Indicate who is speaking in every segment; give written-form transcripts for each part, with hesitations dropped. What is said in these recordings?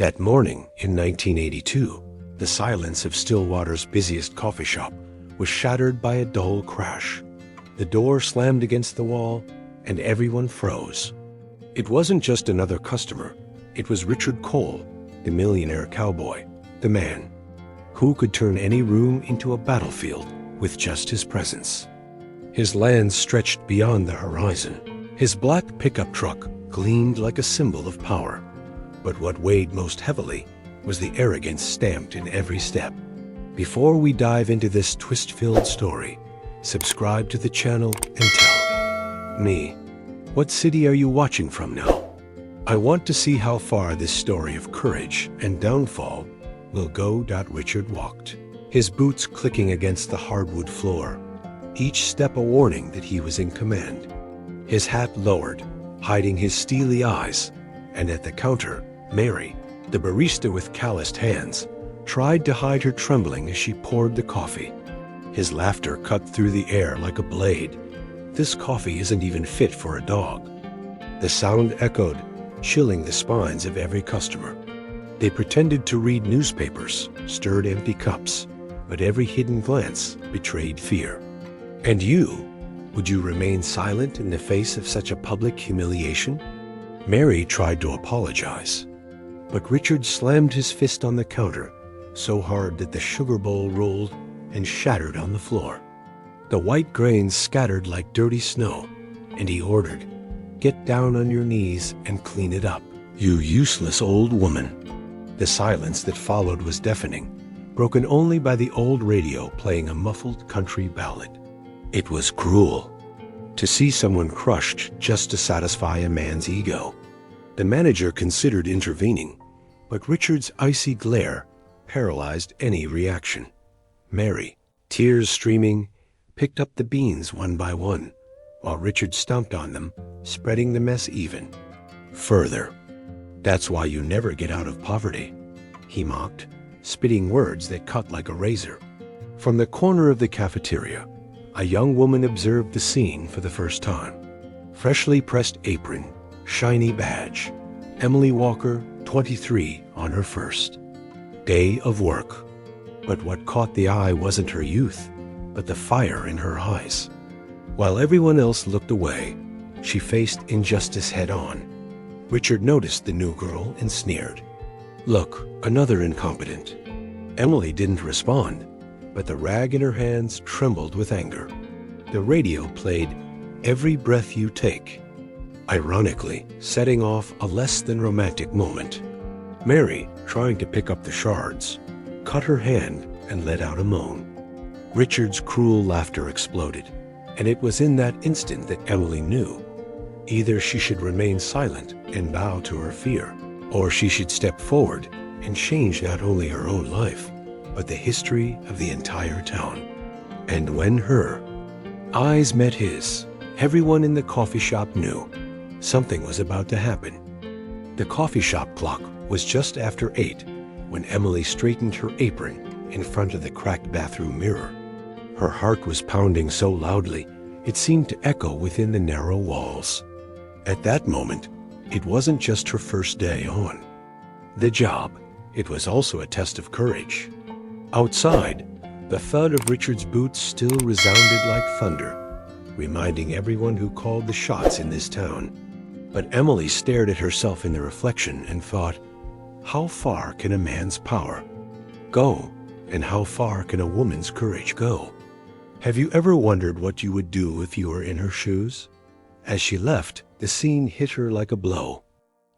Speaker 1: That morning in 1982, the silence of Stillwater's busiest coffee shop was shattered by a dull crash. The door slammed against the wall, and everyone froze. It wasn't just another customer. It was Richard Cole, the millionaire cowboy, the man who could turn any room into a battlefield with just his presence. His lands stretched beyond the horizon. His black pickup truck gleamed like a symbol of power. But what weighed most heavily was the arrogance stamped in every step. Before we dive into this twist-filled story, subscribe to the channel and tell me, what city are you watching from now? I want to see how far this story of courage and downfall will go. Richard walked, his boots clicking against the hardwood floor, each step a warning that he was in command. His hat lowered, hiding his steely eyes, and at the counter, Mary, the barista with calloused hands, tried to hide her trembling as she poured the coffee. His laughter cut through the air like a blade. This coffee isn't even fit for a dog. The sound echoed, chilling the spines of every customer. They pretended to read newspapers, stirred empty cups, but every hidden glance betrayed fear. And you? Would you remain silent in the face of such a public humiliation? Mary tried to apologize, but Richard slammed his fist on the counter so hard that the sugar bowl rolled and shattered on the floor. The white grains scattered like dirty snow, and he ordered, "Get down on your knees and clean it up, you useless old woman." The silence that followed was deafening, broken only by the old radio playing a muffled country ballad. It was cruel to see someone crushed just to satisfy a man's ego. The manager considered intervening, but Richard's icy glare paralyzed any reaction. Mary, tears streaming, picked up the beans one by one, while Richard stomped on them, spreading the mess even further. "That's why you never get out of poverty," he mocked, spitting words that cut like a razor. From the corner of the cafeteria, a young woman observed the scene for the first time. Freshly pressed apron, shiny badge. Emily Walker, 23, on her first day of work. But what caught the eye wasn't her youth, but the fire in her eyes. While everyone else looked away, she faced injustice head-on. Richard noticed the new girl and sneered. "Look, another incompetent." Emily didn't respond, but the rag in her hands trembled with anger. The radio played "Every Breath You Take," ironically setting off a less than romantic moment. Mary, trying to pick up the shards, cut her hand and let out a moan. Richard's cruel laughter exploded, and it was in that instant that Emily knew. Either she should remain silent and bow to her fear, or she should step forward and change not only her own life, but the history of the entire town. And when her eyes met his, everyone in the coffee shop knew something was about to happen. The coffee shop clock was just after 8 when Emily straightened her apron in front of the cracked bathroom mirror. Her heart was pounding so loudly it seemed to echo within the narrow walls. At that moment, it wasn't just her first day on the job, it was also a test of courage. Outside, the thud of Richard's boots still resounded like thunder, reminding everyone who called the shots in this town. But Emily stared at herself in the reflection and thought, how far can a man's power go, and how far can a woman's courage go? Have you ever wondered what you would do if you were in her shoes? As she left, the scene hit her like a blow.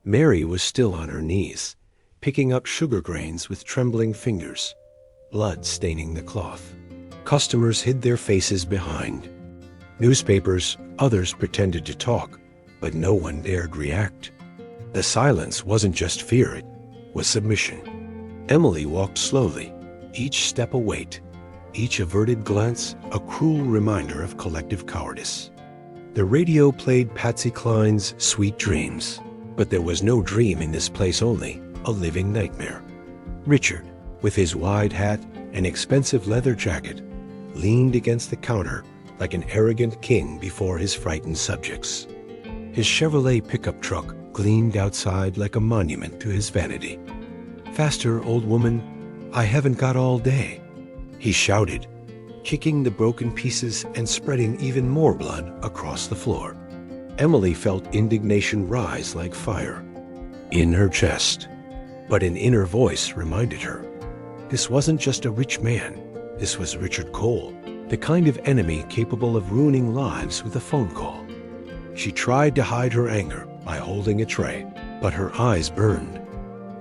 Speaker 1: Mary was still on her knees, picking up sugar grains with trembling fingers, blood staining the cloth. Customers hid their faces behind newspapers. Others pretended to talk, but no one dared react. The silence wasn't just fear, it was submission. Emily walked slowly, each step a weight, each averted glance a cruel reminder of collective cowardice. The radio played Patsy Cline's Sweet Dreams, but there was no dream in this place, only a living nightmare. Richard, with his wide hat and expensive leather jacket, leaned against the counter like an arrogant king before his frightened subjects. His Chevrolet pickup truck gleamed outside like a monument to his vanity. "Faster, old woman, I haven't got all day," he shouted, kicking the broken pieces and spreading even more blood across the floor. Emily felt indignation rise like fire in her chest, but an inner voice reminded her, this wasn't just a rich man, this was Richard Cole, the kind of enemy capable of ruining lives with a phone call. She tried to hide her anger by holding a tray, but her eyes burned.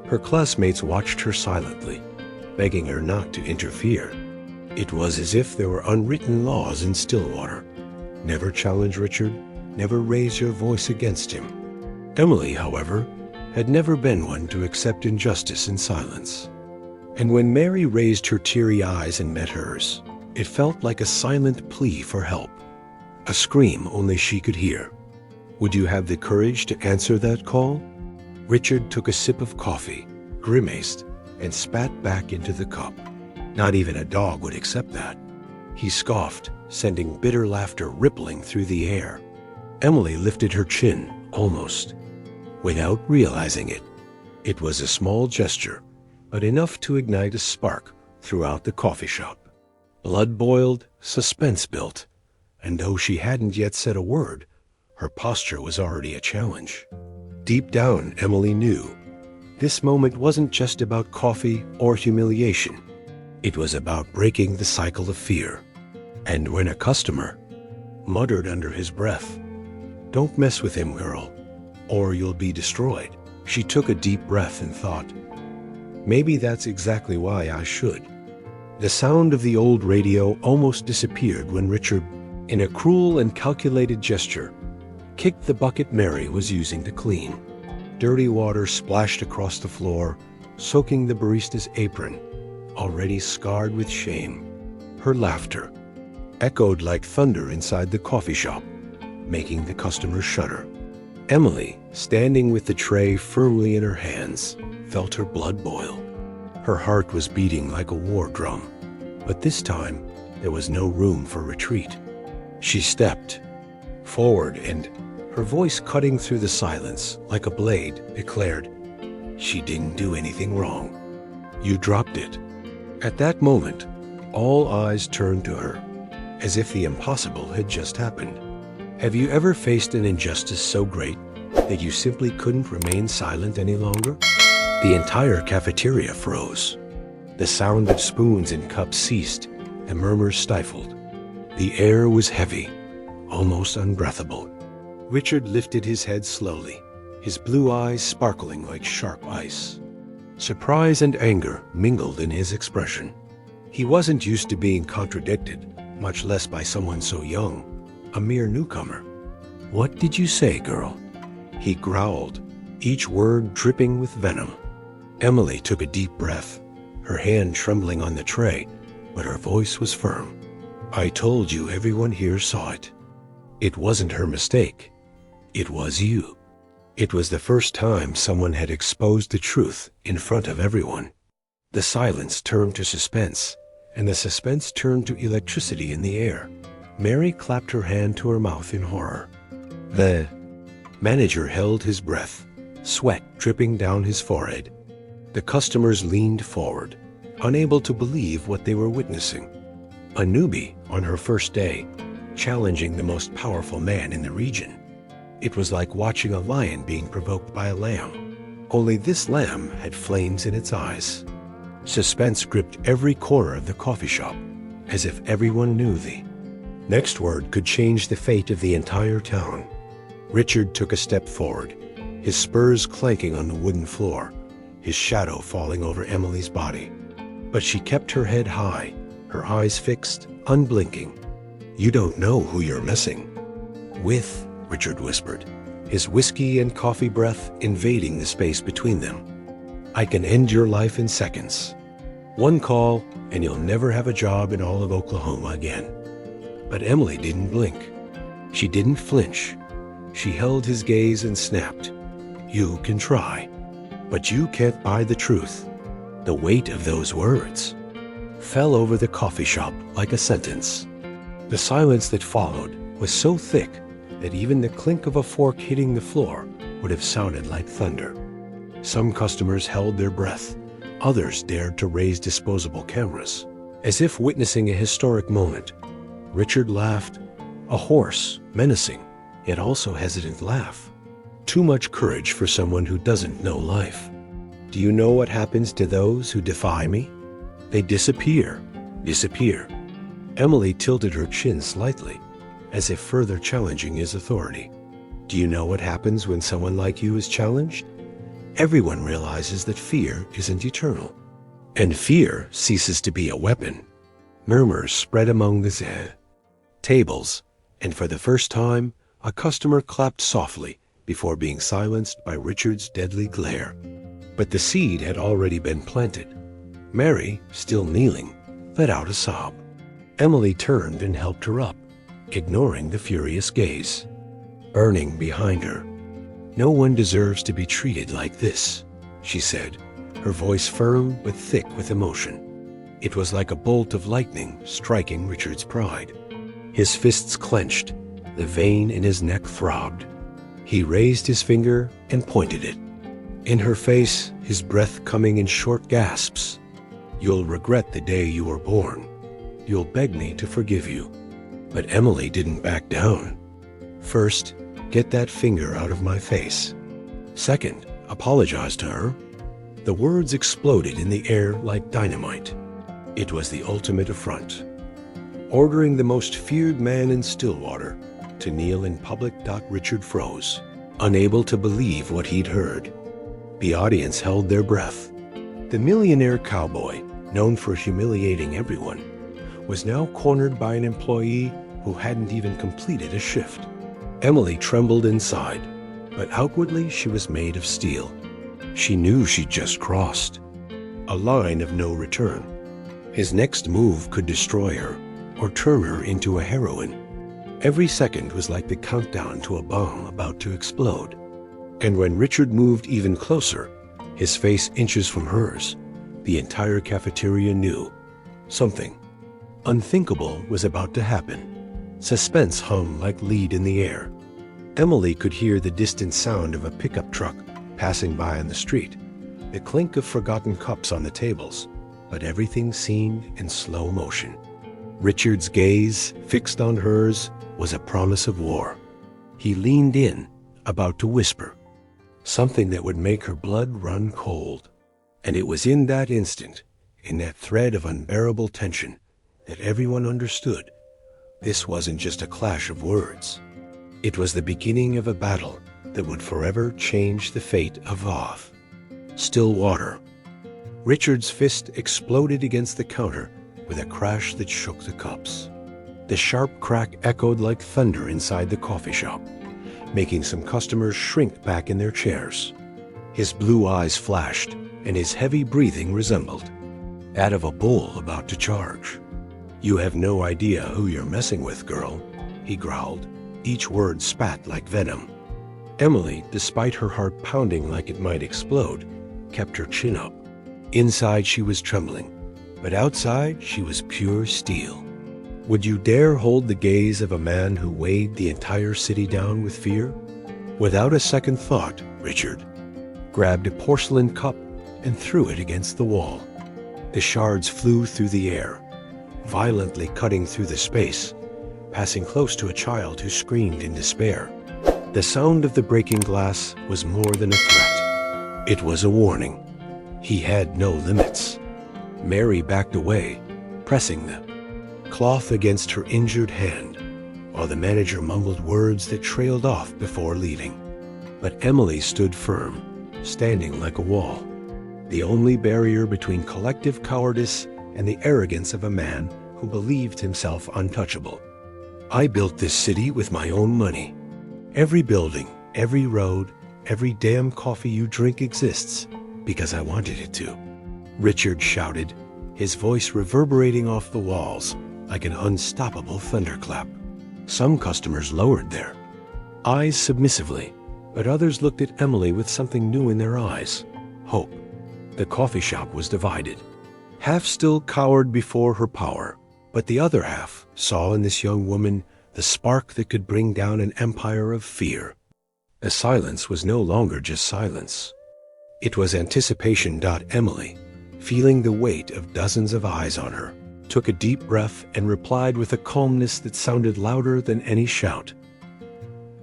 Speaker 1: Her classmates watched her silently, begging her not to interfere. It was as if there were unwritten laws in Stillwater. Never challenge Richard, never raise your voice against him. Emily, however, had never been one to accept injustice in silence. And when Mary raised her teary eyes and met hers, it felt like a silent plea for help, a scream only she could hear. Would you have the courage to answer that call? Richard took a sip of coffee, grimaced, and spat back into the cup. Not even a dog would accept that. He scoffed, sending bitter laughter rippling through the air. Emily lifted her chin, almost, without realizing it. It was a small gesture, but enough to ignite a spark throughout the coffee shop. Blood boiled, suspense built, and though she hadn't yet said a word, her posture was already a challenge. Deep down, Emily knew this moment wasn't just about coffee or humiliation. It was about breaking the cycle of fear. And when a customer muttered under his breath, "Don't mess with him, girl, or you'll be destroyed," she took a deep breath and thought, maybe that's exactly why I should. The sound of the old radio almost disappeared when Richard, in a cruel and calculated gesture, kicked the bucket Mary was using to clean. Dirty water splashed across the floor, soaking the barista's apron, already scarred with shame. Her laughter echoed like thunder inside the coffee shop, making the customers shudder. Emily, standing with the tray firmly in her hands, felt her blood boil. Her heart was beating like a war drum, but this time there was no room for retreat. She stepped forward and, her voice cutting through the silence like a blade, declared, "She didn't do anything wrong. You dropped it." At that moment, all eyes turned to her, as if the impossible had just happened. Have you ever faced an injustice so great that you simply couldn't remain silent any longer? The entire cafeteria froze. The sound of spoons and cups ceased, and murmurs stifled. The air was heavy, almost unbreathable. Richard lifted his head slowly, his blue eyes sparkling like sharp ice. Surprise and anger mingled in his expression. He wasn't used to being contradicted, much less by someone so young, a mere newcomer. "What did you say, girl?" he growled, each word dripping with venom. Emily took a deep breath, her hand trembling on the tray, but her voice was firm. "I told you everyone here saw it. It wasn't her mistake. It was you." It was the first time someone had exposed the truth in front of everyone. The silence turned to suspense, and the suspense turned to electricity in the air. Mary clapped her hand to her mouth in horror. The manager held his breath, sweat dripping down his forehead. The customers leaned forward, unable to believe what they were witnessing. A newbie on her first day, challenging the most powerful man in the region. It was like watching a lion being provoked by a lamb. Only this lamb had flames in its eyes. Suspense gripped every corner of the coffee shop, as if everyone knew the next word could change the fate of the entire town. Richard took a step forward, his spurs clanking on the wooden floor, his shadow falling over Emily's body. But she kept her head high, her eyes fixed, unblinking. "You don't know who you're messing with," Richard whispered, his whiskey and coffee breath invading the space between them. "I can end your life in seconds. One call, and you'll never have a job in all of Oklahoma again." But Emily didn't blink. She didn't flinch. She held his gaze and snapped, "You can try, but you can't buy the truth." The weight of those words fell over the coffee shop like a sentence. The silence that followed was so thick that even the clink of a fork hitting the floor would have sounded like thunder. Some customers held their breath, Others dared to raise disposable cameras, as if witnessing a historic moment. Richard laughed, a hoarse, menacing, yet also hesitant laugh. Too much courage for someone who doesn't know life. Do you know what happens to those who defy me? They disappear. Emily tilted her chin slightly, as if further challenging his authority. Do you know what happens when someone like you is challenged? Everyone realizes that fear isn't eternal, and fear ceases to be a weapon. Murmurs spread among the tables, and for the first time, a customer clapped softly before being silenced by Richard's deadly glare. But the seed had already been planted. Mary, still kneeling, let out a sob. Emily turned and helped her up, ignoring the furious gaze. Burning behind her. No one deserves to be treated like this, she said, her voice firm but thick with emotion. It was like a bolt of lightning striking Richard's pride. His fists clenched, the vein in his neck throbbed. He raised his finger and pointed it. In her face, his breath coming in short gasps. You'll regret the day you were born. You'll beg me to forgive you. But Emily didn't back down. First, get that finger out of my face. Second, apologize to her. The words exploded in the air like dynamite. It was the ultimate affront. Ordering the most feared man in Stillwater to kneel in public. Richard froze, unable to believe what he'd heard. The audience held their breath. The millionaire cowboy, known for humiliating everyone, was now cornered by an employee who hadn't even completed a shift. Emily trembled inside, but outwardly she was made of steel. She knew she'd just crossed a line of no return. His next move could destroy her or turn her into a heroine. Every second was like the countdown to a bomb about to explode. And when Richard moved even closer, his face inches from hers, the entire cafeteria knew something unthinkable was about to happen. Suspense hung like lead in the air. Emily could hear the distant sound of a pickup truck passing by on the street, the clink of forgotten cups on the tables, but everything seemed in slow motion. Richard's gaze, fixed on hers, was a promise of war. He leaned in, about to whisper, something that would make her blood run cold. And it was in that instant, in that thread of unbearable tension, that everyone understood. This wasn't just a clash of words. It was the beginning of a battle that would forever change the fate of Oth. Stillwater. Richard's fist exploded against the counter with a crash that shook the cups. The sharp crack echoed like thunder inside the coffee shop, making some customers shrink back in their chairs. His blue eyes flashed, and his heavy breathing resembled that of a bull about to charge. You have no idea who you're messing with, girl, he growled, each word spat like venom. Emily, despite her heart pounding like it might explode, kept her chin up. Inside she was trembling, but outside she was pure steel. Would you dare hold the gaze of a man who weighed the entire city down with fear? Without a second thought, Richard grabbed a porcelain cup and threw it against the wall. The shards flew through the air, violently cutting through the space, passing close to a child who screamed in despair. The sound of the breaking glass was more than a threat. It was a warning. He had no limits. Mary backed away, pressing the cloth against her injured hand, while the manager mumbled words that trailed off before leaving. But Emily stood firm, standing like a wall, the only barrier between collective cowardice and the arrogance of a man who believed himself untouchable. I built this city with my own money. Every building, every road, every damn coffee you drink exists because I wanted it to. Richard shouted, his voice reverberating off the walls like an unstoppable thunderclap. Some customers lowered their eyes submissively, but others looked at Emily with something new in their eyes, hope. The coffee shop was divided. Half still cowered before her power, but the other half saw in this young woman the spark that could bring down an empire of fear. The silence was no longer just silence. It was anticipation. Emily, feeling the weight of dozens of eyes on her, took a deep breath and replied with a calmness that sounded louder than any shout.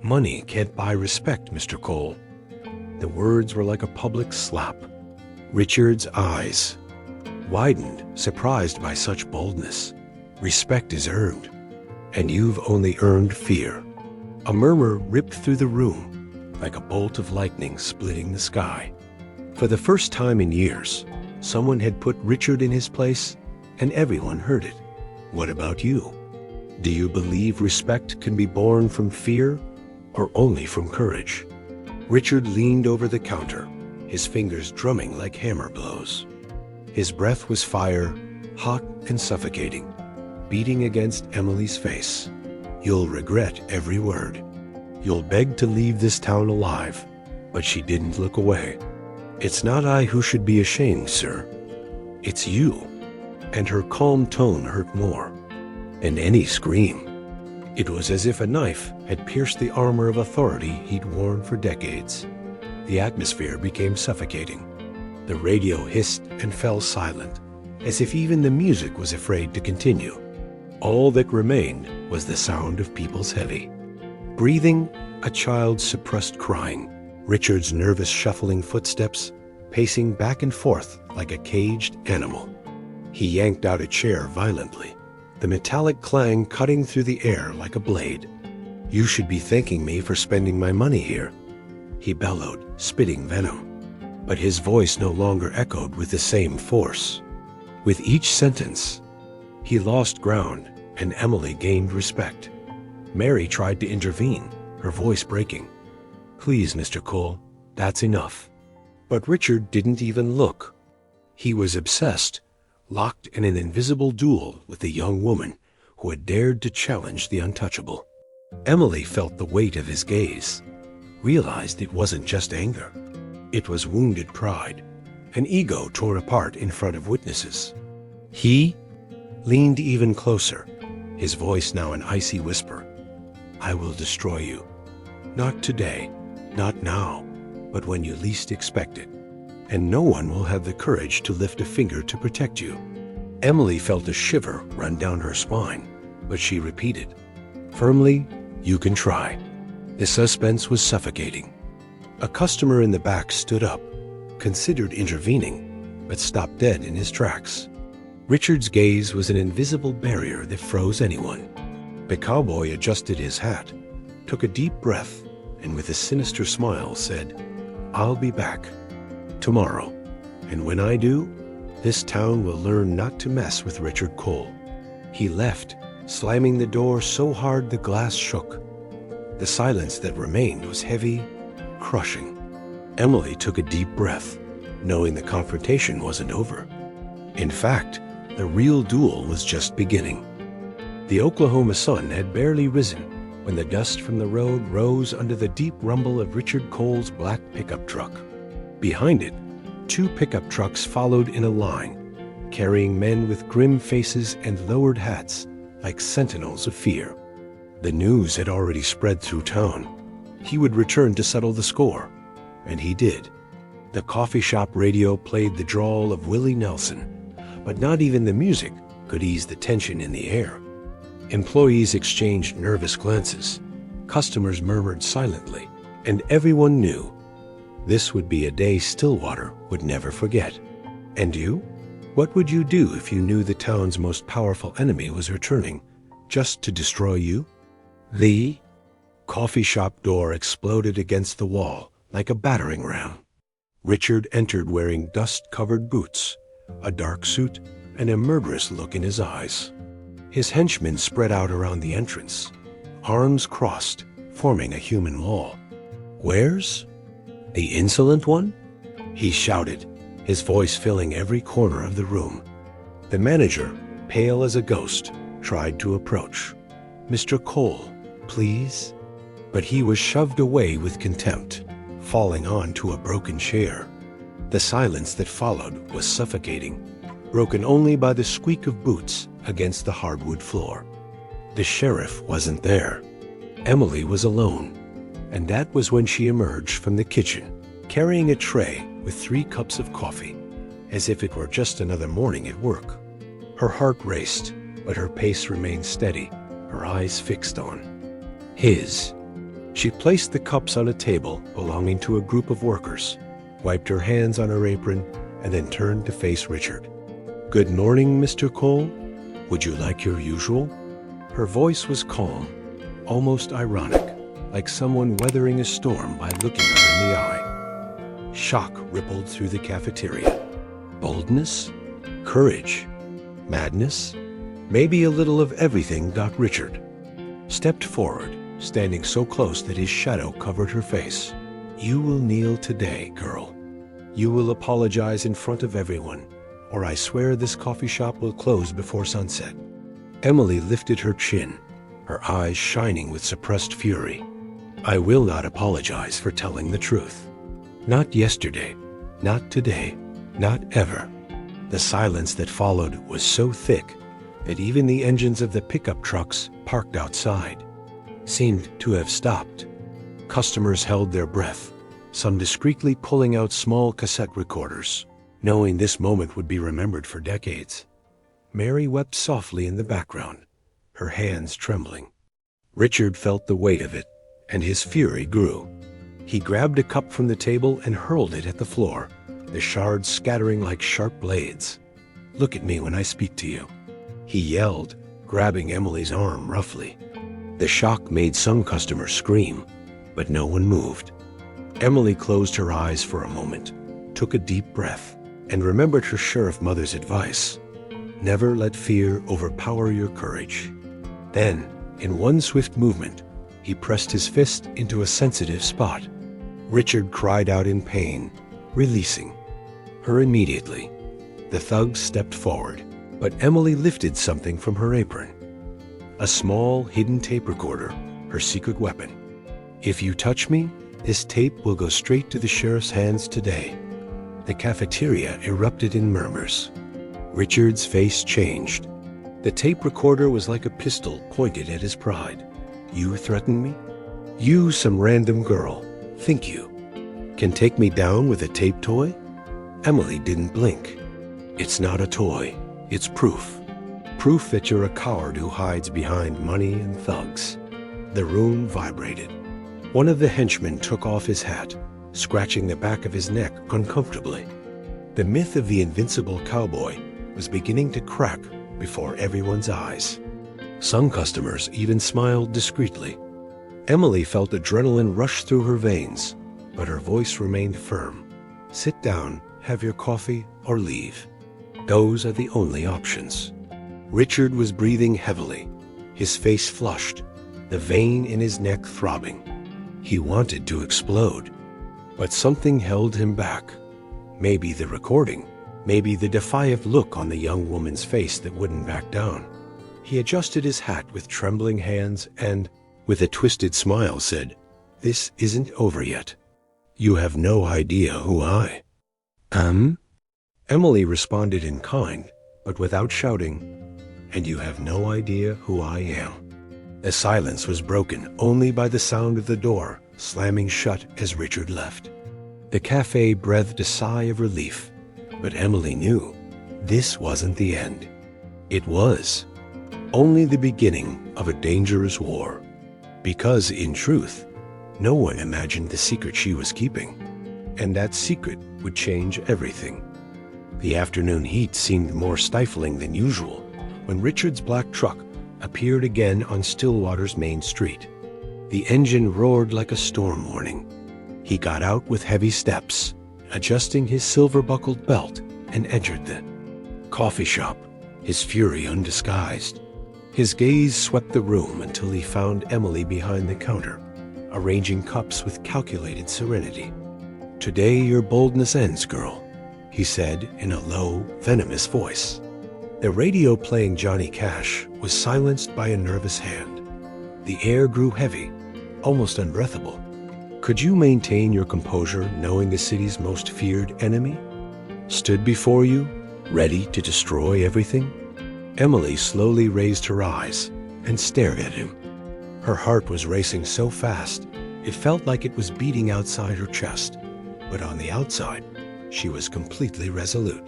Speaker 1: "Money can't buy respect, Mr. Cole." The words were like a public slap. Richard's eyes widened, surprised by such boldness. "Respect is earned, and you've only earned fear." A murmur ripped through the room, like a bolt of lightning splitting the sky. For the first time in years, someone had put Richard in his place, and everyone heard it. What about you? Do you believe respect can be born from fear, or only from courage? Richard leaned over the counter, his fingers drumming like hammer blows. His breath was fire, hot and suffocating, beating against Emily's face. "You'll regret every word. You'll beg to leave this town alive." But she didn't look away. "It's not I who should be ashamed, sir. It's you." And her calm tone hurt more. And any scream. It was as if a knife had pierced the armor of authority he'd worn for decades. The atmosphere became suffocating. The radio hissed and fell silent, as if even the music was afraid to continue. All that remained was the sound of people's heavy breathing, a child's suppressed crying, Richard's nervous shuffling footsteps, pacing back and forth like a caged animal. He yanked out a chair violently, the metallic clang cutting through the air like a blade. "You should be thanking me for spending my money here," he bellowed, spitting venom. But his voice no longer echoed with the same force. With each sentence, he lost ground, and Emily gained respect. Mary tried to intervene, her voice breaking. "Please, Mr. Cole, that's enough." But Richard didn't even look. He was obsessed, locked in an invisible duel with the young woman who had dared to challenge the untouchable. Emily felt the weight of his gaze, realized it wasn't just anger. It was wounded pride, an ego torn apart in front of witnesses. He leaned even closer, his voice now an icy whisper. "I will destroy you. Not today, not now, but when you least expect it. And no one will have the courage to lift a finger to protect you." Emily felt a shiver run down her spine, but she repeated, firmly, "You can try." The suspense was suffocating. A customer in the back stood up, considered intervening, but stopped dead in his tracks. Richard's gaze was an invisible barrier that froze anyone. The cowboy adjusted his hat, took a deep breath, and with a sinister smile said, "I'll be back tomorrow, and when I do, this town will learn not to mess with Richard Cole." He left, slamming the door so hard the glass shook. The silence that remained was heavy, crushing. Emily took a deep breath, knowing the confrontation wasn't over. In fact, the real duel was just beginning. The Oklahoma sun had barely risen when the dust from the road rose under the deep rumble of Richard Cole's black pickup truck. Behind it, 2 pickup trucks followed in a line, carrying men with grim faces and lowered hats like sentinels of fear. The news had already spread through town. He would return to settle the score, and he did. The coffee shop radio played the drawl of Willie Nelson, but not even the music could ease the tension in the air. Employees exchanged nervous glances, customers murmured silently, and everyone knew this would be a day Stillwater would never forget. And you? What would you do if you knew the town's most powerful enemy was returning, just to destroy you? The coffee shop door exploded against the wall like a battering ram. Richard entered wearing dust-covered boots, a dark suit, and a murderous look in his eyes. His henchmen spread out around the entrance, arms crossed, forming a human wall. "Where's the insolent one?" he shouted, his voice filling every corner of the room. The manager, pale as a ghost, tried to approach. "Mr. Cole, please." But he was shoved away with contempt, falling onto a broken chair. The silence that followed was suffocating, broken only by the squeak of boots against the hardwood floor. The sheriff wasn't there. Emily was alone, and that was when she emerged from the kitchen, carrying a tray with 3 cups of coffee. as if it were just another morning at work. Her heart raced, but her pace remained steady, her eyes fixed on his. She placed the cups on a table belonging to a group of workers, wiped her hands on her apron, and then turned to face Richard. "Good morning, Mr. Cole. Would you like your usual?" Her voice was calm, almost ironic, like someone weathering a storm by looking her in the eye. Shock rippled through the cafeteria. Boldness? Courage? Madness? Maybe a little of everything. Richard stepped forward, standing so close that his shadow covered her face. "You will kneel today, girl. You will apologize in front of everyone, or I swear this coffee shop will close before sunset." Emily lifted her chin, her eyes shining with suppressed fury. "I will not apologize for telling the truth. Not yesterday, not today, not ever." The silence that followed was so thick that even the engines of the pickup trucks parked outside seemed to have stopped. Customers held their breath, some discreetly pulling out small cassette recorders, knowing this moment would be remembered for decades. Mary wept softly in the background, her hands trembling. Richard felt the weight of it, and his fury grew. He grabbed a cup from the table and hurled it at the floor, the shards scattering like sharp blades. "Look at me when I speak to you," he yelled, grabbing Emily's arm roughly. The shock made some customers scream, but no one moved. Emily closed her eyes for a moment, took a deep breath, and remembered her sheriff mother's advice. Never let fear overpower your courage. Then, in one swift movement, he pressed his fist into a sensitive spot. Richard cried out in pain, releasing her immediately. The thugs stepped forward, but Emily lifted something from her apron. A small, hidden tape recorder, her secret weapon. "If you touch me, this tape will go straight to the sheriff's hands today." The cafeteria erupted in murmurs. Richard's face changed. The tape recorder was like a pistol pointed at his pride. "You threaten me? You, some random girl, think you can take me down with a tape toy?" Emily didn't blink. "It's not a toy. It's proof. Proof that you're a coward who hides behind money and thugs." The room vibrated. One of the henchmen took off his hat, scratching the back of his neck uncomfortably. The myth of the invincible cowboy was beginning to crack before everyone's eyes. Some customers even smiled discreetly. Emily felt adrenaline rush through her veins, but her voice remained firm. "Sit down, have your coffee, or leave. Those are the only options." Richard was breathing heavily, his face flushed, the vein in his neck throbbing. He wanted to explode, but something held him back. Maybe the recording, maybe the defiant look on the young woman's face that wouldn't back down. He adjusted his hat with trembling hands and, with a twisted smile, said, "This isn't over yet. You have no idea who I am." Emily responded in kind, but without shouting, "And you have no idea who I am." The silence was broken only by the sound of the door slamming shut as Richard left. The cafe breathed a sigh of relief, but Emily knew this wasn't the end. It was only the beginning of a dangerous war, because in truth, no one imagined the secret she was keeping, and that secret would change everything. The afternoon heat seemed more stifling than usual when Richard's black truck appeared again on Stillwater's main street. The engine roared like a storm warning. He got out with heavy steps, adjusting his silver-buckled belt, and entered the coffee shop, his fury undisguised. His gaze swept the room until he found Emily behind the counter, arranging cups with calculated serenity. "Today your boldness ends, girl," he said in a low, venomous voice. The radio playing Johnny Cash was silenced by a nervous hand. The air grew heavy, almost unbreathable. Could you maintain your composure knowing the city's most feared enemy stood before you, ready to destroy everything? Emily slowly raised her eyes and stared at him. Her heart was racing so fast, it felt like it was beating outside her chest. But on the outside, she was completely resolute.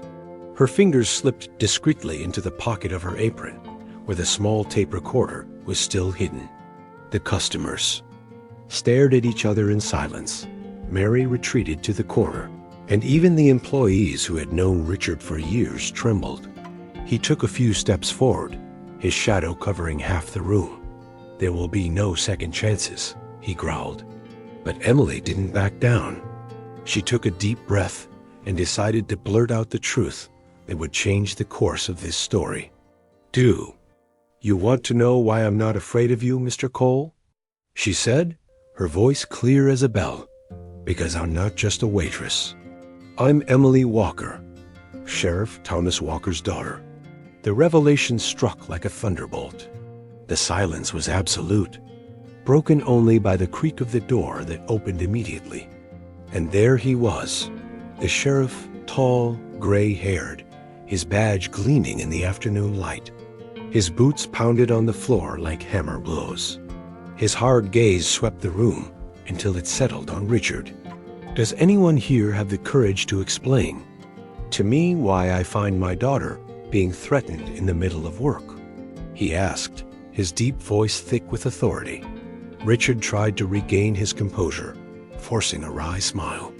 Speaker 1: Her fingers slipped discreetly into the pocket of her apron, where the small tape recorder was still hidden. The customers stared at each other in silence. Mary retreated to the corner, and even the employees who had known Richard for years trembled. He took a few steps forward, his shadow covering half the room. "There will be no second chances," he growled. But Emily didn't back down. She took a deep breath and decided to blurt out the truth that would change the course of this story. "Do you want to know why I'm not afraid of you, Mr. Cole?" she said, her voice clear as a bell. "Because I'm not just a waitress. I'm Emily Walker, Sheriff Thomas Walker's daughter." The revelation struck like a thunderbolt. The silence was absolute, broken only by the creak of the door that opened immediately. And there he was, the sheriff, tall, gray-haired, his badge gleaming in the afternoon light. His boots pounded on the floor like hammer blows. His hard gaze swept the room until it settled on Richard. "Does anyone here have the courage to explain to me why I find my daughter being threatened in the middle of work?" he asked, his deep voice thick with authority. Richard tried to regain his composure, forcing a wry smile.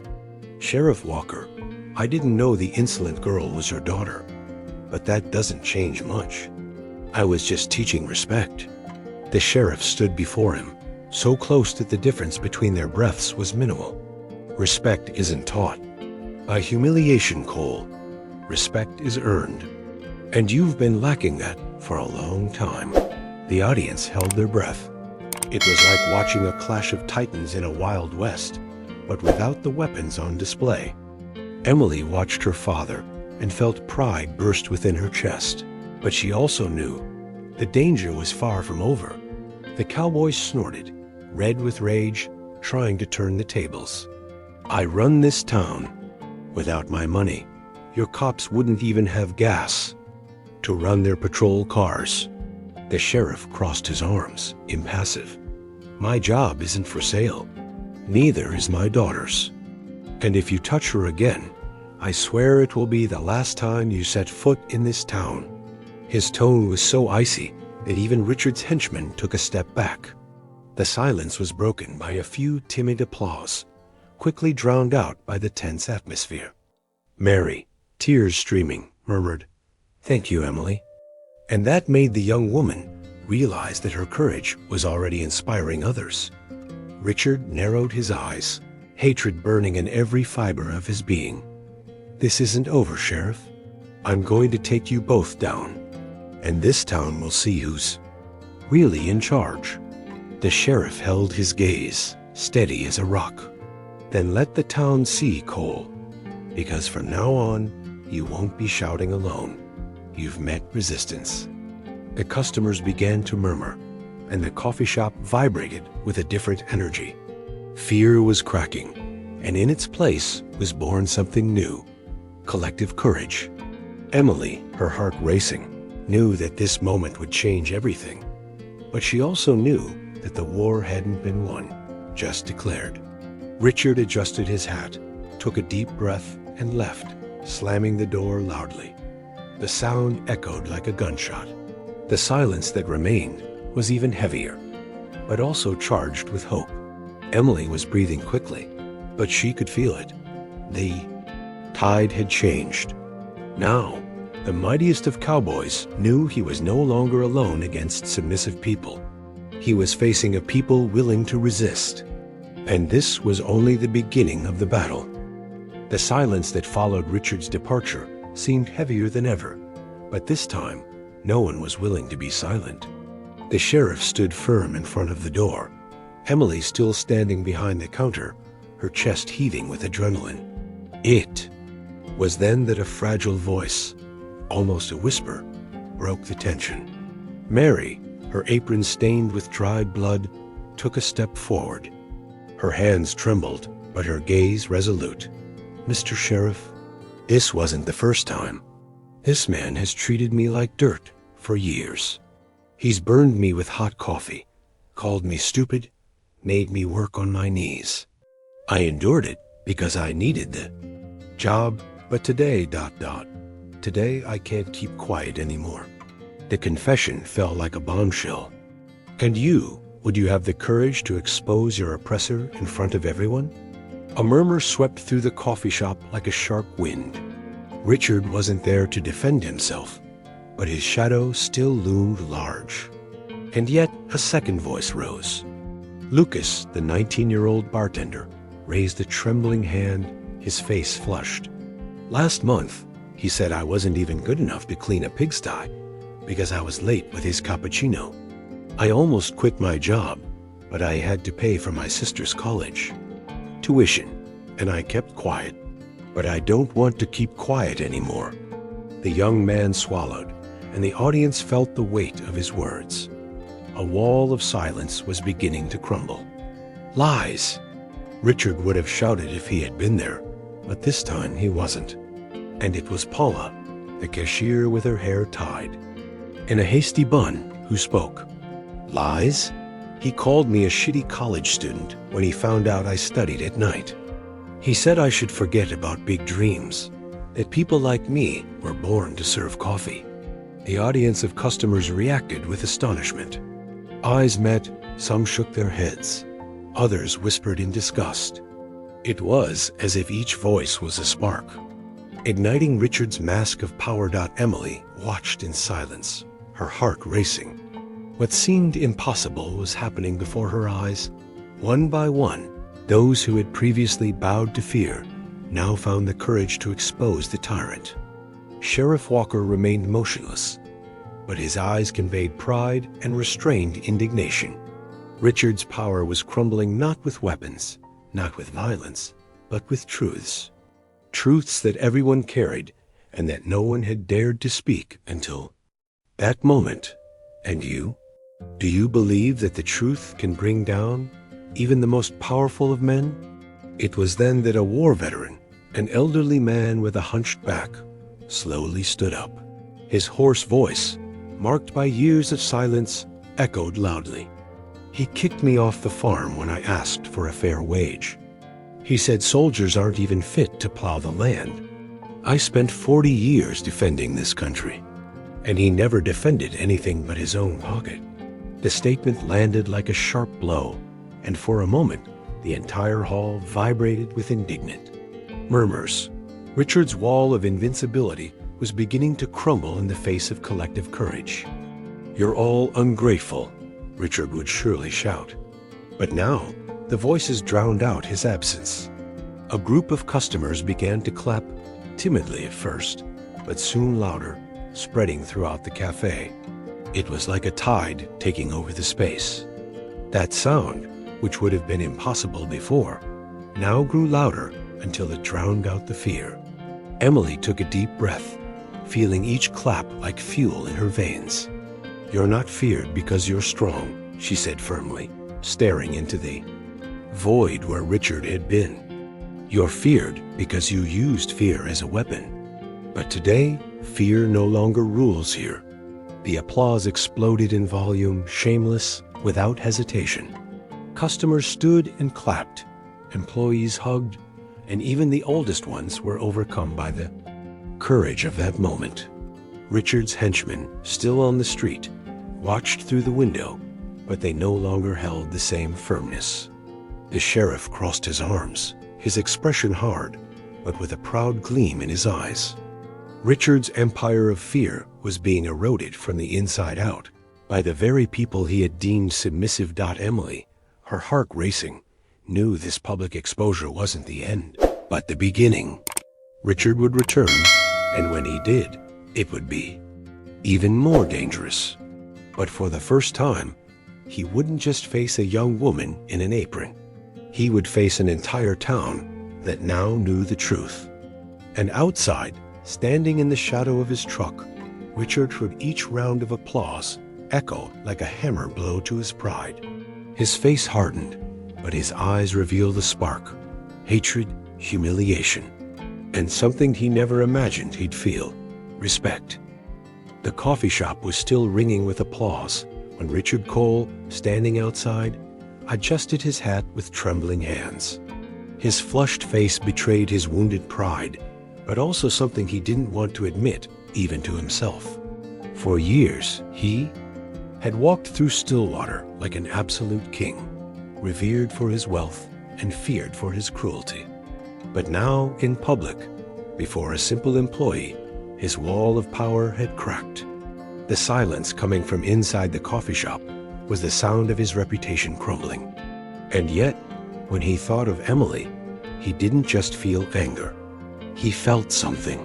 Speaker 1: "Sheriff Walker, I didn't know the insolent girl was your daughter, but that doesn't change much. I was just teaching respect." The sheriff stood before him, so close that the difference between their breaths was minimal. "Respect isn't taught. By humiliation, Cole. Respect is earned. And you've been lacking that for a long time." The audience held their breath. It was like watching a clash of titans in a Wild West, but without the weapons on display. Emily watched her father and felt pride burst within her chest, but she also knew the danger was far from over. The cowboy snorted, red with rage, trying to turn the tables. "I run this town. Without my money, your cops wouldn't even have gas to run their patrol cars." The sheriff crossed his arms, impassive. "My job isn't for sale. Neither is my daughter's. And if you touch her again, I swear it will be the last time you set foot in this town." His tone was so icy that even Richard's henchmen took a step back. The silence was broken by a few timid applause, quickly drowned out by the tense atmosphere. Mary, tears streaming, murmured, "Thank you, Emily." And that made the young woman realize that her courage was already inspiring others. Richard narrowed his eyes, hatred burning in every fiber of his being. "This isn't over, Sheriff. I'm going to take you both down, and this town will see who's really in charge." The sheriff held his gaze, steady as a rock. "Then let the town see, Cole, because from now on, you won't be shouting alone. You've met resistance." The customers began to murmur, and the coffee shop vibrated with a different energy. Fear was cracking, and in its place was born something new, collective courage. Emily, her heart racing, knew that this moment would change everything. But she also knew that the war hadn't been won, just declared. Richard adjusted his hat, took a deep breath, and left, slamming the door loudly. The sound echoed like a gunshot. The silence that remained was even heavier, but also charged with hope. Emily was breathing quickly, but she could feel it. The tide had changed. Now, the mightiest of cowboys knew he was no longer alone against submissive people. He was facing a people willing to resist. And this was only the beginning of the battle. The silence that followed Richard's departure seemed heavier than ever, but this time, no one was willing to be silent. The sheriff stood firm in front of the door, Emily still standing behind the counter, her chest heaving with adrenaline. It was then that a fragile voice, almost a whisper, broke the tension. Mary, her apron stained with dried blood, took a step forward. Her hands trembled, but her gaze resolute. "Mr. Sheriff, this wasn't the first time. This man has treated me like dirt for years. He's burned me with hot coffee, called me stupid, made me work on my knees. I endured it because I needed the job, but today, ... Today I can't keep quiet anymore. The confession fell like a bombshell. And you, would you have the courage to expose your oppressor in front of everyone? A murmur swept through the coffee shop like a sharp wind. Richard wasn't there to defend himself, but his shadow still loomed large. And yet a second voice rose. Lucas, the 19-year-old bartender, raised a trembling hand, his face flushed. Last month, he said I wasn't even good enough to clean a pigsty because I was late with his cappuccino. I almost quit my job, but I had to pay for my sister's college tuition, and I kept quiet. But I don't want to keep quiet anymore. The young man swallowed, and the audience felt the weight of his words. A wall of silence was beginning to crumble. Lies! Richard would have shouted if he had been there, but this time he wasn't. And it was Paula, the cashier with her hair tied, in a hasty bun, who spoke. Lies? He called me a shitty college student when he found out I studied at night. He said I should forget about big dreams, that people like me were born to serve coffee. The audience of customers reacted with astonishment. Eyes met, some shook their heads, others whispered in disgust. It was as if each voice was a spark. Igniting Richard's mask of power. Emily watched in silence, her heart racing. What seemed impossible was happening before her eyes. One by one, those who had previously bowed to fear now found the courage to expose the tyrant. Sheriff Walker remained motionless, but his eyes conveyed pride and restrained indignation. Richard's power was crumbling not with weapons, not with violence, but with truths. Truths that everyone carried and that no one had dared to speak until that moment. And you? Do you believe that the truth can bring down even the most powerful of men? It was then that a war veteran, an elderly man with a hunched back, slowly stood up. His hoarse voice, marked by years of silence, echoed loudly. He kicked me off the farm when I asked for a fair wage. He said soldiers aren't even fit to plow the land. I spent 40 years defending this country, and he never defended anything but his own pocket. The statement landed like a sharp blow, and for a moment, the entire hall vibrated with indignant murmurs. Richard's wall of invincibility was beginning to crumble in the face of collective courage. You're all ungrateful, Richard would surely shout. But now, the voices drowned out his absence. A group of customers began to clap, timidly at first, but soon louder, spreading throughout the cafe. It was like a tide taking over the space. That sound, which would have been impossible before, now grew louder until it drowned out the fear. Emily took a deep breath, feeling each clap like fuel in her veins. You're not feared because you're strong, she said firmly, staring into the void where Richard had been. You're feared because you used fear as a weapon. But today, fear no longer rules here. The applause exploded in volume, shameless, without hesitation. Customers stood and clapped, employees hugged, and even the oldest ones were overcome by the courage of that moment. Richard's henchmen, still on the street, watched through the window, but they no longer held the same firmness. The sheriff crossed his arms, his expression hard, but with a proud gleam in his eyes. Richard's empire of fear was being eroded from the inside out by the very people he had deemed submissive. Emily, her heart racing, knew this public exposure wasn't the end, but the beginning. Richard would return, and when he did, it would be even more dangerous. But for the first time, he wouldn't just face a young woman in an apron. He would face an entire town that now knew the truth. And outside, standing in the shadow of his truck, Richard heard each round of applause echo like a hammer blow to his pride. His face hardened, but his eyes revealed a spark, hatred, humiliation, and something he never imagined he'd feel, respect. The coffee shop was still ringing with applause when Richard Cole, standing outside, adjusted his hat with trembling hands. His flushed face betrayed his wounded pride, but also something he didn't want to admit even to himself. For years, he had walked through Stillwater like an absolute king, revered for his wealth and feared for his cruelty. But now, in public, before a simple employee, his wall of power had cracked. The silence coming from inside the coffee shop was the sound of his reputation crumbling. And yet, when he thought of Emily, he didn't just feel anger. He felt something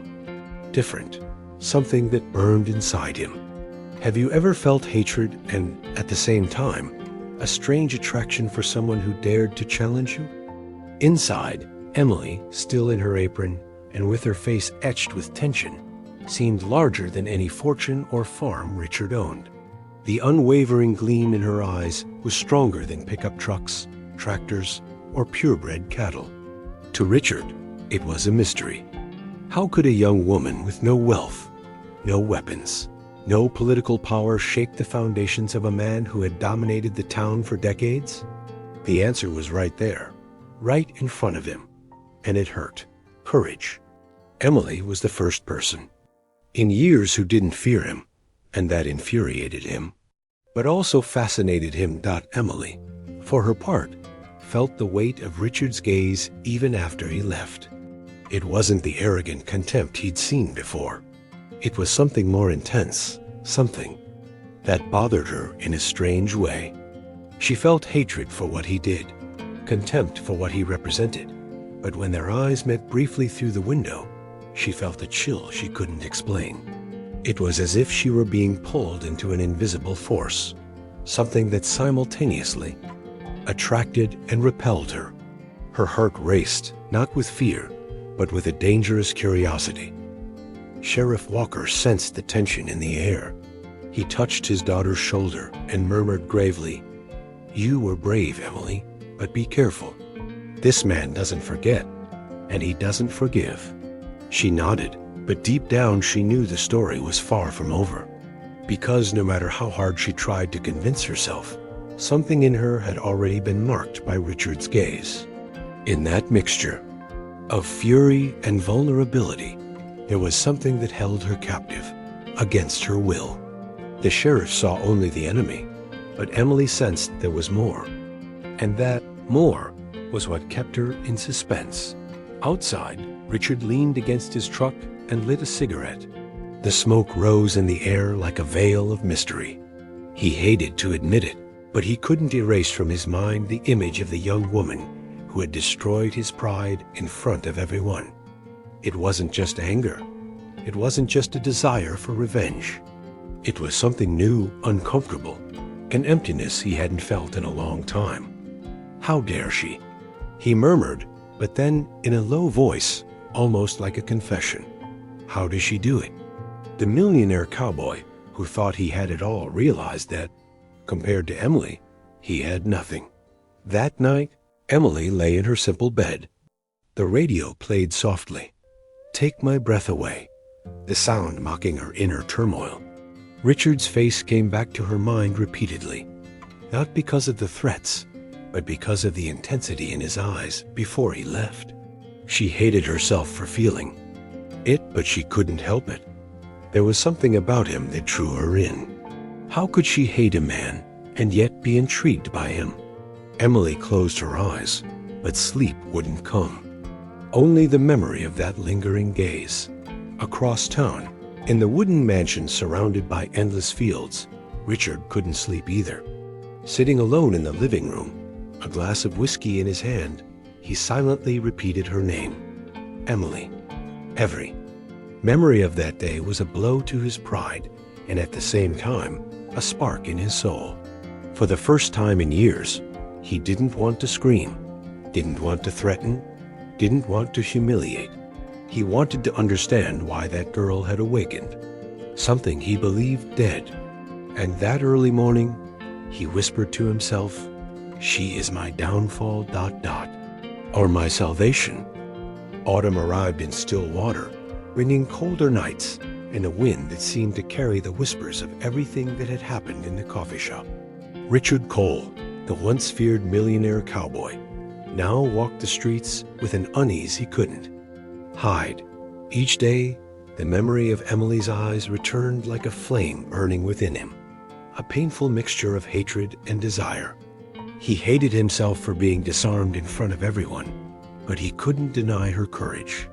Speaker 1: different, something that burned inside him. Have you ever felt hatred and, at the same time, a strange attraction for someone who dared to challenge you? Inside, Emily, still in her apron and with her face etched with tension, seemed larger than any fortune or farm Richard owned. The unwavering gleam in her eyes was stronger than pickup trucks, tractors, or purebred cattle. To Richard, it was a mystery. How could a young woman with no wealth, no weapons, no political power shake the foundations of a man who had dominated the town for decades? The answer was right there, right in front of him, and it hurt. Courage. Emily was the first person in years who didn't fear him, and that infuriated him, but also fascinated him. Emily, for her part, felt the weight of Richard's gaze even after he left. It wasn't the arrogant contempt he'd seen before. It was something more intense, something that bothered her in a strange way. She felt hatred for what he did, contempt for what he represented, but when their eyes met briefly through the window, she felt a chill she couldn't explain. It was as if she were being pulled into an invisible force, something that simultaneously attracted and repelled her. Her heart raced, not with fear, but with a dangerous curiosity. Sheriff Walker sensed the tension in the air. He touched his daughter's shoulder and murmured gravely, "You were brave, Emily, but be careful. This man doesn't forget, and he doesn't forgive." She nodded, but deep down she knew the story was far from over. Because no matter how hard she tried to convince herself, something in her had already been marked by Richard's gaze. In that mixture of fury and vulnerability, there was something that held her captive, against her will. The sheriff saw only the enemy, but Emily sensed there was more. And that more was what kept her in suspense. Outside, Richard leaned against his truck and lit a cigarette. The smoke rose in the air like a veil of mystery. He hated to admit it, but he couldn't erase from his mind the image of the young woman who had destroyed his pride in front of everyone. It wasn't just anger. It wasn't just a desire for revenge. It was something new, uncomfortable, an emptiness he hadn't felt in a long time. How dare she? He murmured, but then in a low voice, almost like a confession. How does she do it? The millionaire cowboy, who thought he had it all, realized that, compared to Emily, he had nothing. That night, Emily lay in her simple bed. The radio played softly, "Take My Breath Away," the sound mocking her inner turmoil. Richard's face came back to her mind repeatedly, not because of the threats, but because of the intensity in his eyes before he left. She hated herself for feeling it, but she couldn't help it. There was something about him that drew her in. How could she hate a man and yet be intrigued by him? Emily closed her eyes, but sleep wouldn't come. Only the memory of that lingering gaze. Across town, in the wooden mansion surrounded by endless fields, Richard couldn't sleep either. Sitting alone in the living room, a glass of whiskey in his hand, he silently repeated her name. Emily. Every memory of that day was a blow to his pride, and at the same time, a spark in his soul. For the first time in years, he didn't want to scream, didn't want to threaten, didn't want to humiliate. He wanted to understand why that girl had awakened, something he believed dead. And that early morning, he whispered to himself, "She is my downfall, ... or my salvation." Autumn arrived in Stillwater, bringing colder nights and a wind that seemed to carry the whispers of everything that had happened in the coffee shop. Richard Cole, the once feared millionaire cowboy, now walked the streets with an unease he couldn't hide. Each day, the memory of Emily's eyes returned like a flame burning within him, a painful mixture of hatred and desire. He hated himself for being disarmed in front of everyone, but he couldn't deny her courage.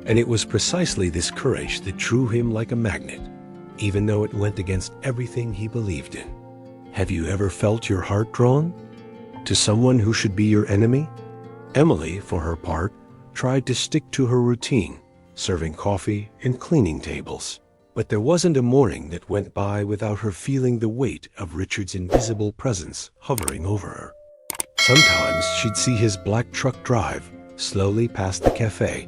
Speaker 1: And it was precisely this courage that drew him like a magnet, even though it went against everything he believed in. Have you ever felt your heart drawn to someone who should be your enemy? Emily, for her part, tried to stick to her routine, serving coffee and cleaning tables. But there wasn't a morning that went by without her feeling the weight of Richard's invisible presence hovering over her. Sometimes she'd see his black truck drive slowly past the cafe,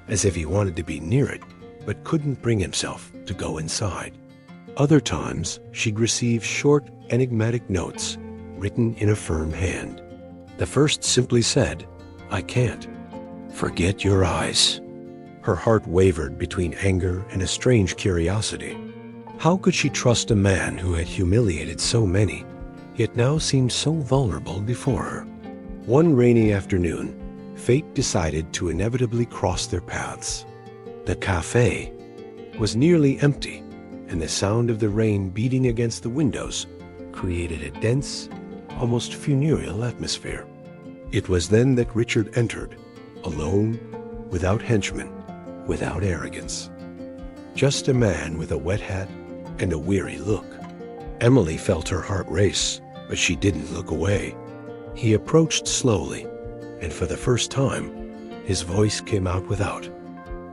Speaker 1: as if he wanted to be near it, but couldn't bring himself to go inside. Other times, she'd receive short, enigmatic notes written in a firm hand. The first simply said, "I can't. Forget your eyes." Her heart wavered between anger and a strange curiosity. How could she trust a man who had humiliated so many, yet now seemed so vulnerable before her? One rainy afternoon, fate decided to inevitably cross their paths. The cafe was nearly empty, and the sound of the rain beating against the windows created a dense, almost funereal atmosphere. It was then that Richard entered, alone, without henchmen, without arrogance. Just a man with a wet hat and a weary look. Emily felt her heart race, but she didn't look away. He approached slowly, and for the first time, his voice came out without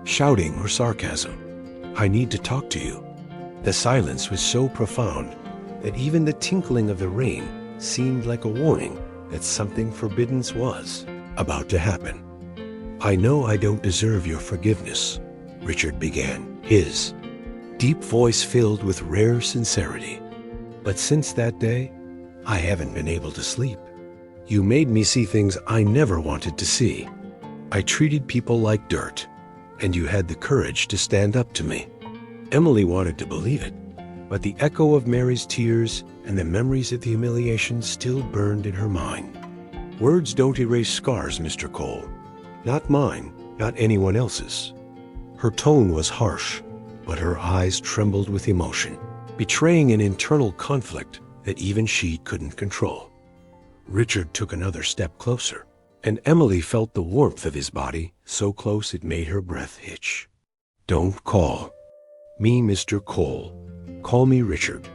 Speaker 1: shouting or sarcasm. "I need to talk to you." The silence was so profound that even the tinkling of the rain seemed like a warning that something forbidden was about to happen. "I know I don't deserve your forgiveness," Richard began, his deep voice filled with rare sincerity. "But since that day, I haven't been able to sleep. You made me see things I never wanted to see. I treated people like dirt, and you had the courage to stand up to me." Emily wanted to believe it, but the echo of Mary's tears and the memories of the humiliation still burned in her mind. "Words don't erase scars, Mr. Cole. Not mine, not anyone else's." Her tone was harsh, but her eyes trembled with emotion, betraying an internal conflict that even she couldn't control. Richard took another step closer, and Emily felt the warmth of his body so close it made her breath hitch. "Don't call me Mr. Cole. Call me Richard.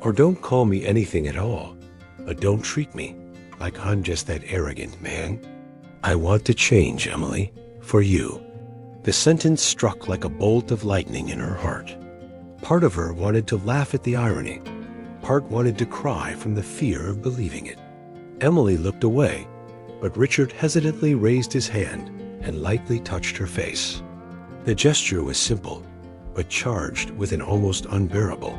Speaker 1: Or don't call me anything at all, but don't treat me like I'm just that arrogant man. I want to change, Emily, for you." The sentence struck like a bolt of lightning in her heart. Part of her wanted to laugh at the irony. Part wanted to cry from the fear of believing it. Emily looked away, but Richard hesitantly raised his hand and lightly touched her face. The gesture was simple, but charged with an almost unbearable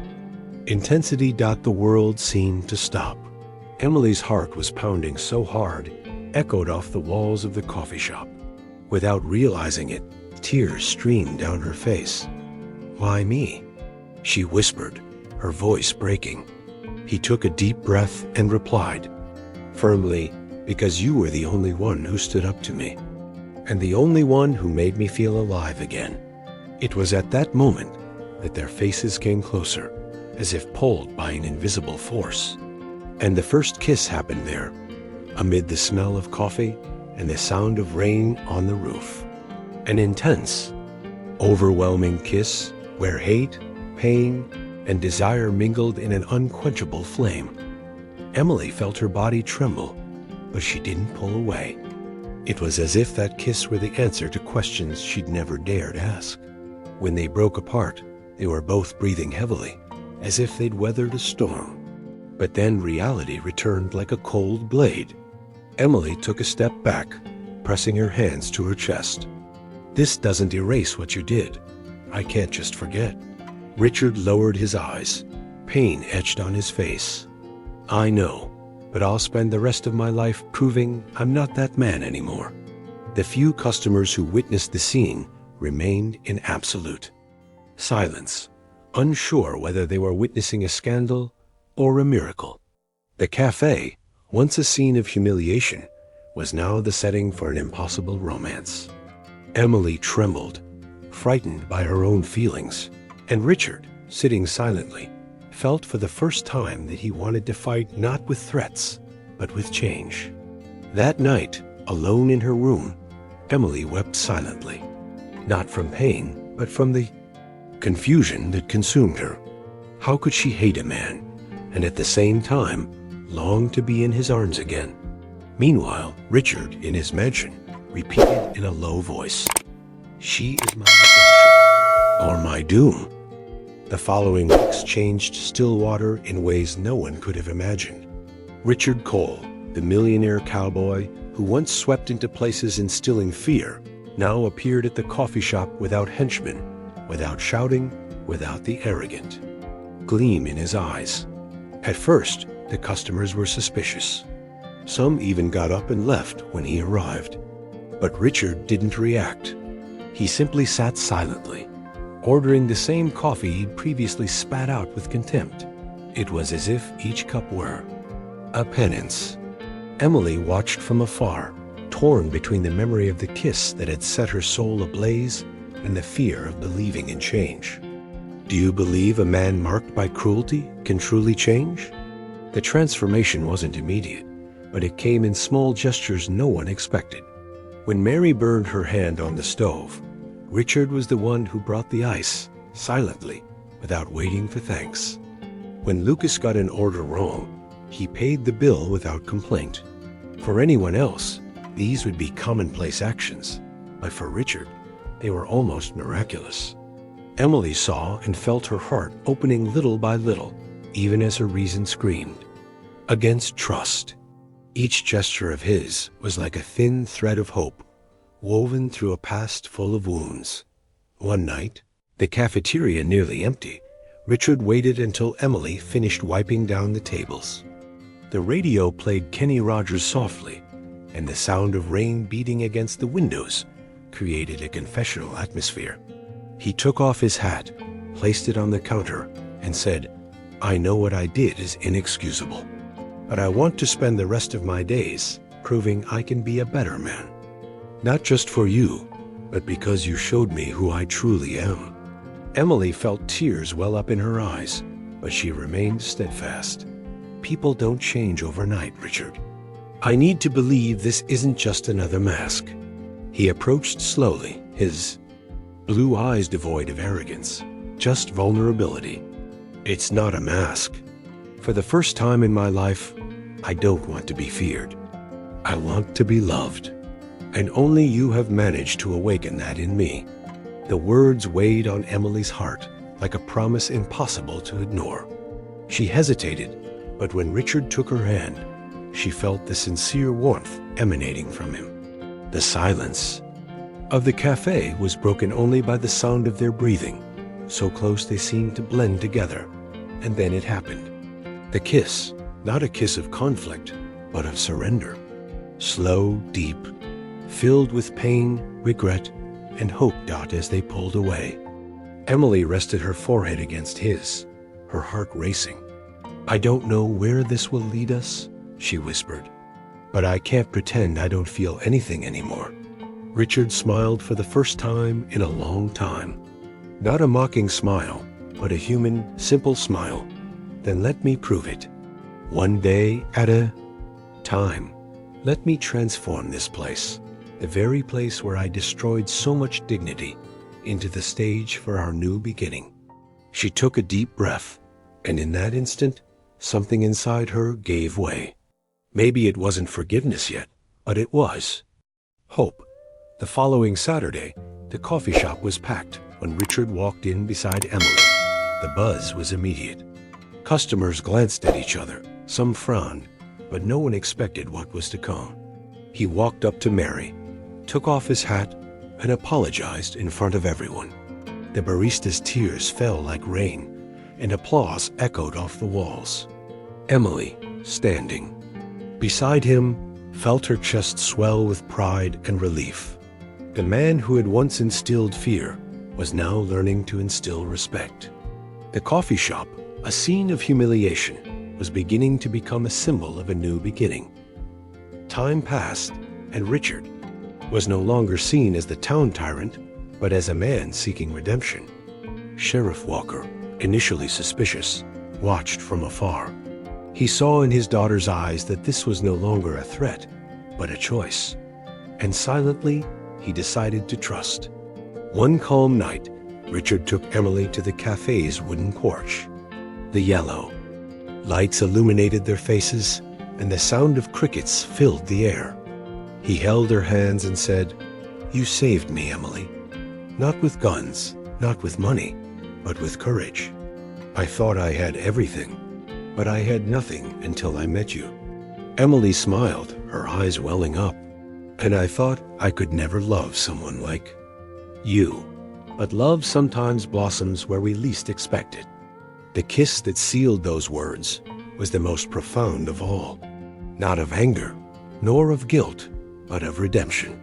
Speaker 1: intensity. The world seemed to stop. Emily's heart was pounding so hard, echoed off the walls of the coffee shop. Without realizing it, tears streamed down her face. "Why me?" she whispered, her voice breaking. He took a deep breath and replied, firmly, "Because you were the only one who stood up to me, and the only one who made me feel alive again." It was at that moment that their faces came closer, as if pulled by an invisible force. And the first kiss happened there, amid the smell of coffee and the sound of rain on the roof. An intense, overwhelming kiss where hate, pain, and desire mingled in an unquenchable flame. Emily felt her body tremble, but she didn't pull away. It was as if that kiss were the answer to questions she'd never dared ask. When they broke apart, they were both breathing heavily, as if they'd weathered a storm. But then reality returned like a cold blade. Emily took a step back, pressing her hands to her chest. "This doesn't erase what you did. I can't just forget." Richard lowered his eyes, pain etched on his face. "I know, but I'll spend the rest of my life proving I'm not that man anymore." The few customers who witnessed the scene remained in absolute silence, unsure whether they were witnessing a scandal or a miracle. The cafe, once a scene of humiliation, was now the setting for an impossible romance. Emily trembled, frightened by her own feelings. And Richard, sitting silently, felt for the first time that he wanted to fight not with threats, but with change. That night, alone in her room, Emily wept silently, not from pain, but from the confusion that consumed her. How could she hate a man, and at the same time, long to be in his arms again? Meanwhile, Richard, in his mansion, repeated in a low voice, "She is my redemption, or my doom." The following weeks changed Stillwater in ways no one could have imagined. Richard Cole, the millionaire cowboy who once swept into places instilling fear, now appeared at the coffee shop without henchmen, without shouting, without the arrogant gleam in his eyes. At first, the customers were suspicious. Some even got up and left when he arrived. But Richard didn't react. He simply sat silently, ordering the same coffee he'd previously spat out with contempt. It was as if each cup were a penance. Emily watched from afar, torn between the memory of the kiss that had set her soul ablaze and the fear of believing in change. Do you believe a man marked by cruelty can truly change? The transformation wasn't immediate, but it came in small gestures no one expected. When Mary burned her hand on the stove, Richard was the one who brought the ice, silently, without waiting for thanks. When Lucas got an order wrong, he paid the bill without complaint. For anyone else, these would be commonplace actions, but for Richard, they were almost miraculous. Emily saw and felt her heart opening little by little, even as her reason screamed against trust. Each gesture of his was like a thin thread of hope, woven through a past full of wounds. One night, the cafeteria nearly empty, Richard waited until Emily finished wiping down the tables. The radio played Kenny Rogers softly, and the sound of rain beating against the windows created a confessional atmosphere. He took off his hat, placed it on the counter, and said, "I know what I did is inexcusable, but I want to spend the rest of my days proving I can be a better man. Not just for you, but because you showed me who I truly am." Emily felt tears well up in her eyes, but she remained steadfast. People don't change overnight, Richard. I need to believe this isn't just another mask. He approached slowly, his blue eyes devoid of arrogance, just vulnerability. It's not a mask. For the first time in my life, I don't want to be feared. I want to be loved. And only you have managed to awaken that in me. The words weighed on Emily's heart like a promise impossible to ignore. She hesitated, but when Richard took her hand, she felt the sincere warmth emanating from him. The silence of the cafe was broken only by the sound of their breathing, so close they seemed to blend together. And then it happened. The kiss, not a kiss of conflict, but of surrender. Slow, deep, filled with pain, regret, and hope as they pulled away. Emily rested her forehead against his, her heart racing. "I don't know where this will lead us," she whispered, "but I can't pretend I don't feel anything anymore." Richard smiled for the first time in a long time. Not a mocking smile, but a human, simple smile. "Then let me prove it. One day at a time. Let me transform this place, the very place where I destroyed so much dignity, into the stage for our new beginning." She took a deep breath, and in that instant, something inside her gave way. Maybe it wasn't forgiveness yet, but it was hope. The following Saturday, the coffee shop was packed when Richard walked in beside Emily. The buzz was immediate. Customers glanced at each other, some frowned, but no one expected what was to come. He walked up to Mary, took off his hat, and apologized in front of everyone. The barista's tears fell like rain, and applause echoed off the walls. Emily, standing beside him, felt her chest swell with pride and relief. The man who had once instilled fear was now learning to instill respect. The coffee shop, a scene of humiliation, was beginning to become a symbol of a new beginning. Time passed, and Richard was no longer seen as the town tyrant, but as a man seeking redemption. Sheriff Walker, initially suspicious, watched from afar. He saw in his daughter's eyes that this was no longer a threat, but a choice. And silently, he decided to trust. One calm night, Richard took Emily to the cafe's wooden porch. The yellow lights illuminated their faces, and the sound of crickets filled the air. He held her hands and said, "You saved me, Emily. Not with guns, not with money, but with courage. I thought I had everything, but I had nothing until I met you." Emily smiled, her eyes welling up. "And I thought I could never love someone like you." But love sometimes blossoms where we least expect it. The kiss that sealed those words was the most profound of all. Not of anger, nor of guilt, but of redemption.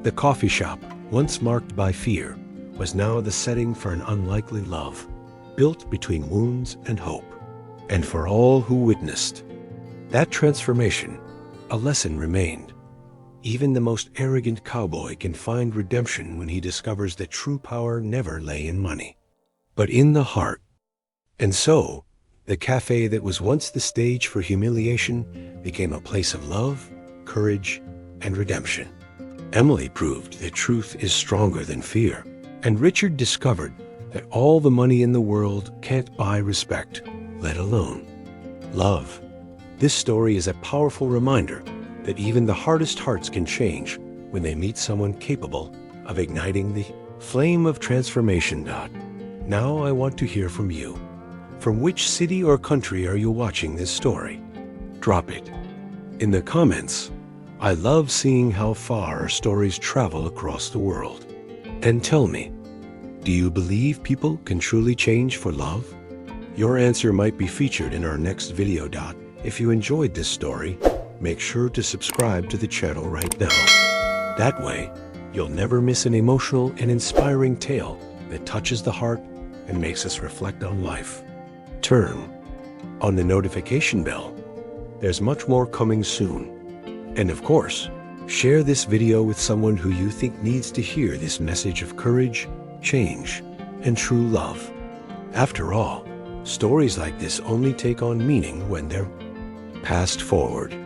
Speaker 1: The coffee shop, once marked by fear, was now the setting for an unlikely love, built between wounds and hope. And for all who witnessed that transformation, a lesson remained. Even the most arrogant cowboy can find redemption when he discovers that true power never lay in money, but in the heart. And so, the cafe that was once the stage for humiliation became a place of love, courage, and redemption. Emily proved that truth is stronger than fear, and Richard discovered that all the money in the world can't buy respect, let alone love. This story is a powerful reminder that even the hardest hearts can change when they meet someone capable of igniting the flame of transformation. Now I want to hear from you. From which city or country are you watching this story? Drop it in the comments. I love seeing how far our stories travel across the world. And tell me, do you believe people can truly change for love? Your answer might be featured in our next video. If you enjoyed this story, make sure to subscribe to the channel right now. That way, you'll never miss an emotional and inspiring tale that touches the heart and makes us reflect on life. Turn on the notification bell. There's much more coming soon. And of course, share this video with someone who you think needs to hear this message of courage, change, and true love. After all, stories like this only take on meaning when they're passed forward.